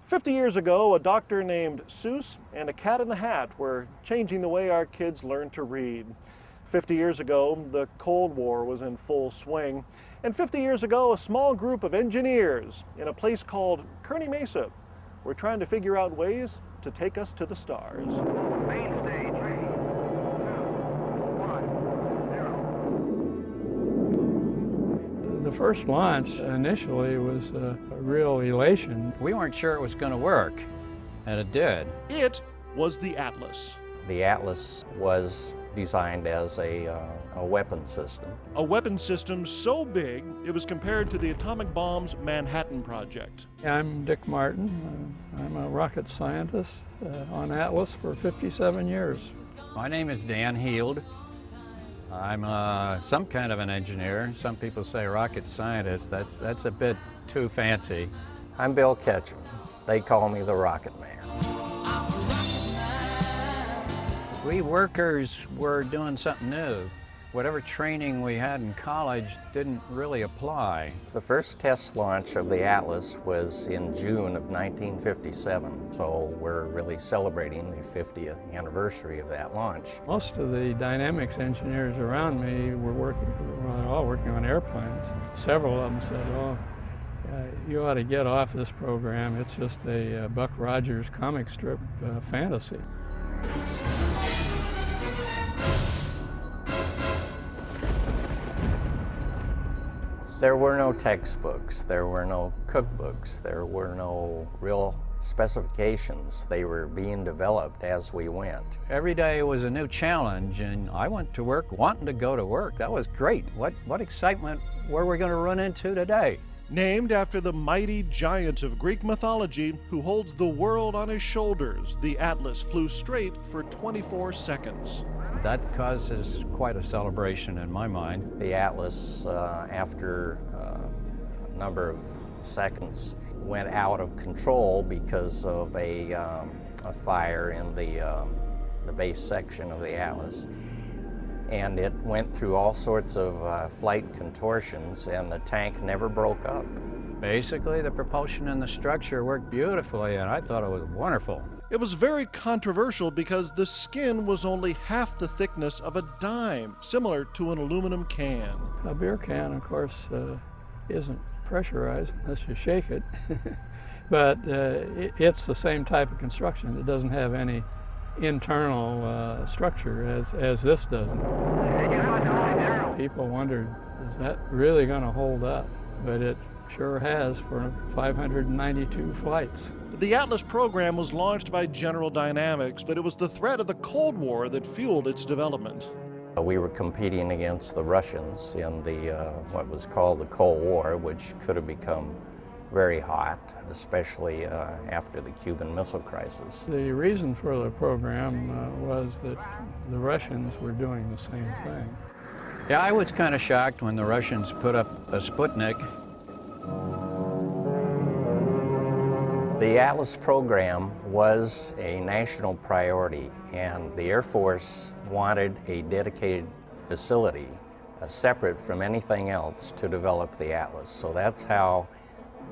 50 years ago, a doctor named Seuss and a cat in the hat were changing the way our kids learn to read. 50 years ago, the Cold War was in full swing. And 50 years ago, a small group of engineers in a place called Kearney Mesa were trying to figure out ways to take us to the stars. Main stage, 3, 2, 1, 0. The first launch initially was a real elation. We weren't sure it was going to work, and it did. It was the Atlas. The Atlas was designed as a weapon system. A weapon system so big, it was compared to the atomic bomb's Manhattan Project. I'm Dick Martin. I'm a rocket scientist on Atlas for 57 years. My name is Dan Heald. I'm some kind of an engineer. Some people say rocket scientist. That's a bit too fancy. I'm Bill Ketchum. They call me the Rocket Man. We workers were doing something new. Whatever training we had in college didn't really apply. The first test launch of the Atlas was in June of 1957, so we're really celebrating the 50th anniversary of that launch. Most of the dynamics engineers around me were all working on airplanes. Several of them said, "Oh, you ought to get off this program. It's just a Buck Rogers comic strip fantasy." There were no textbooks, there were no cookbooks, there were no real specifications. They were being developed as we went. Every day was a new challenge, and I went to work wanting to go to work. That was great. What excitement were we going to run into today? Named after the mighty giant of Greek mythology who holds the world on his shoulders, the Atlas flew straight for 24 seconds. That causes quite a celebration in my mind. The Atlas, after a number of seconds, went out of control because of a fire in the base section of the Atlas. And it went through all sorts of flight contortions, and the tank never broke up. Basically, the propulsion and the structure worked beautifully, and I thought it was wonderful. It was very controversial because the skin was only half the thickness of a dime, similar to an aluminum can. A beer can, of course, isn't pressurized unless you shake it, but it's the same type of construction. It doesn't have any internal structure as this does. People wondered, is that really going to hold up? But it sure has for 592 flights. The Atlas program was launched by General Dynamics, but it was the threat of the Cold War that fueled its development. We were competing against the Russians in the what was called the Cold War, which could have become very hot, especially after the Cuban Missile Crisis. The reason for the program was that the Russians were doing the same thing. Yeah, I was kind of shocked when the Russians put up a Sputnik. The Atlas program was a national priority, and the Air Force wanted a dedicated facility separate from anything else to develop the Atlas. So that's how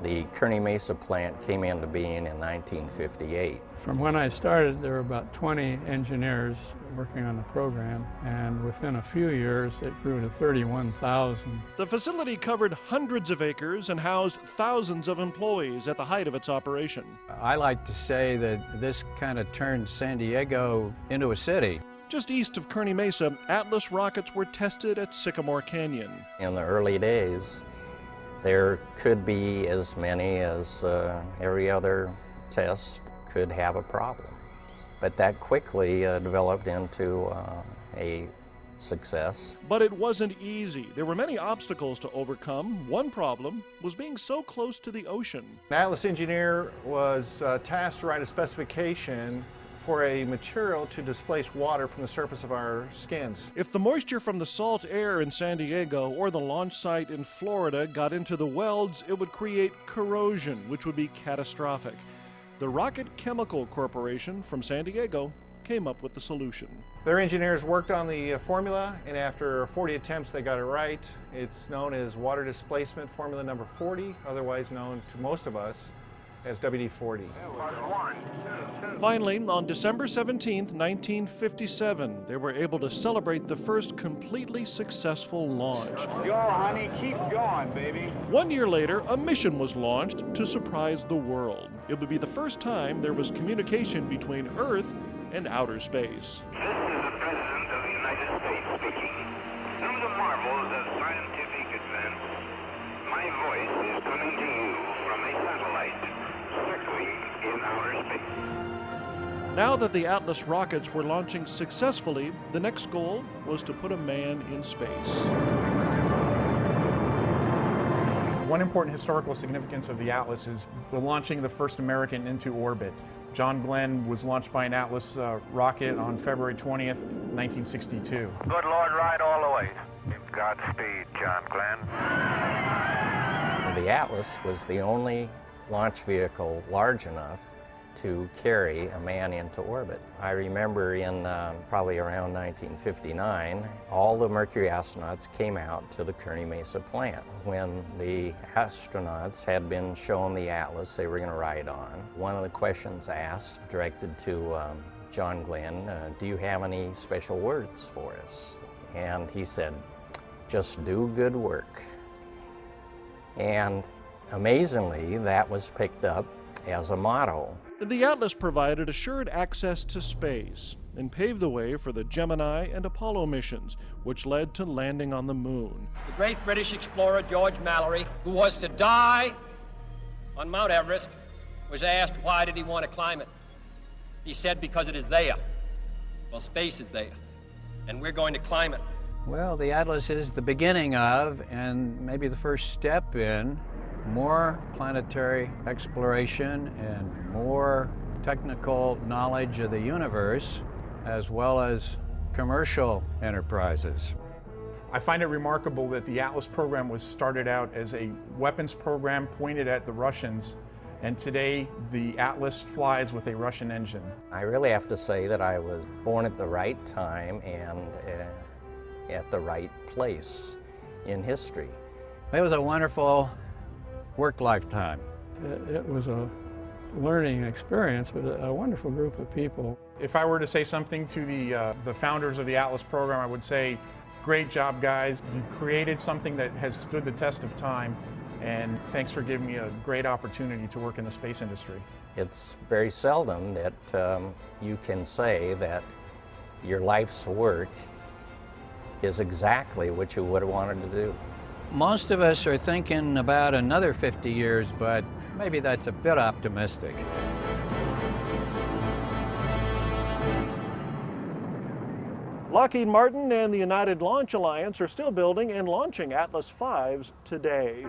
the Kearney Mesa plant came into being in 1958. From when I started, there were about 20 engineers working on the program, and within a few years, it grew to 31,000. The facility covered hundreds of acres and housed thousands of employees at the height of its operation. I like to say that this kind of turned San Diego into a city. Just east of Kearney Mesa, Atlas rockets were tested at Sycamore Canyon. In the early days, there could be as many as every other test could have a problem. But that quickly developed into a success. But it wasn't easy. There were many obstacles to overcome. One problem was being so close to the ocean. An Atlas engineer was tasked to write a specification for a material to displace water from the surface of our skins. If the moisture from the salt air in San Diego or the launch site in Florida got into the welds, it would create corrosion, which would be catastrophic. The Rocket Chemical Corporation from San Diego came up with the solution. Their engineers worked on the formula, and after 40 attempts they got it right. It's known as water displacement formula number 40, otherwise known to most of us as WD-40. Finally, on December 17, 1957, they were able to celebrate the first completely successful launch. Go, honey, keep going, baby. 1 year later, a mission was launched to surprise the world. It would be the first time there was communication between Earth and outer space. This is the President of the United States speaking. Through the marvels of scientific advance, my voice is coming to you from a satellite circling in outer space. Now that the Atlas rockets were launching successfully, the next goal was to put a man in space. One important historical significance of the Atlas is the launching the first American into orbit. John Glenn was launched by an Atlas rocket on February 20th, 1962. Good Lord, ride all the way. Godspeed, John Glenn. The Atlas was the only launch vehicle large enough to carry a man into orbit. I remember in probably around 1959, all the Mercury astronauts came out to the Kearney Mesa plant. When the astronauts had been shown the Atlas they were going to ride on, one of the questions asked, directed to John Glenn, do you have any special words for us? And he said, just do good work. And amazingly, that was picked up as a motto. The Atlas provided assured access to space and paved the way for the Gemini and Apollo missions, which led to landing on the moon. The great British explorer George Mallory, who was to die on Mount Everest, was asked why did he want to climb it. He said because it is there. Well, space is there, and we're going to climb it. Well, the Atlas is the beginning of, and maybe the first step in, more planetary exploration and more technical knowledge of the universe, as well as commercial enterprises. I find it remarkable that the Atlas program was started out as a weapons program pointed at the Russians, and today the Atlas flies with a Russian engine. I really have to say that I was born at the right time and at the right place in history. It was a wonderful work lifetime. It was a learning experience with a wonderful group of people. If I were to say something to the founders of the Atlas program, I would say, great job, guys. You created something that has stood the test of time, and thanks for giving me a great opportunity to work in the space industry. It's very seldom that you can say that your life's work is exactly what you would have wanted to do. Most of us are thinking about another 50 years, but maybe that's a bit optimistic. Lockheed Martin and the United Launch Alliance are still building and launching Atlas V's today.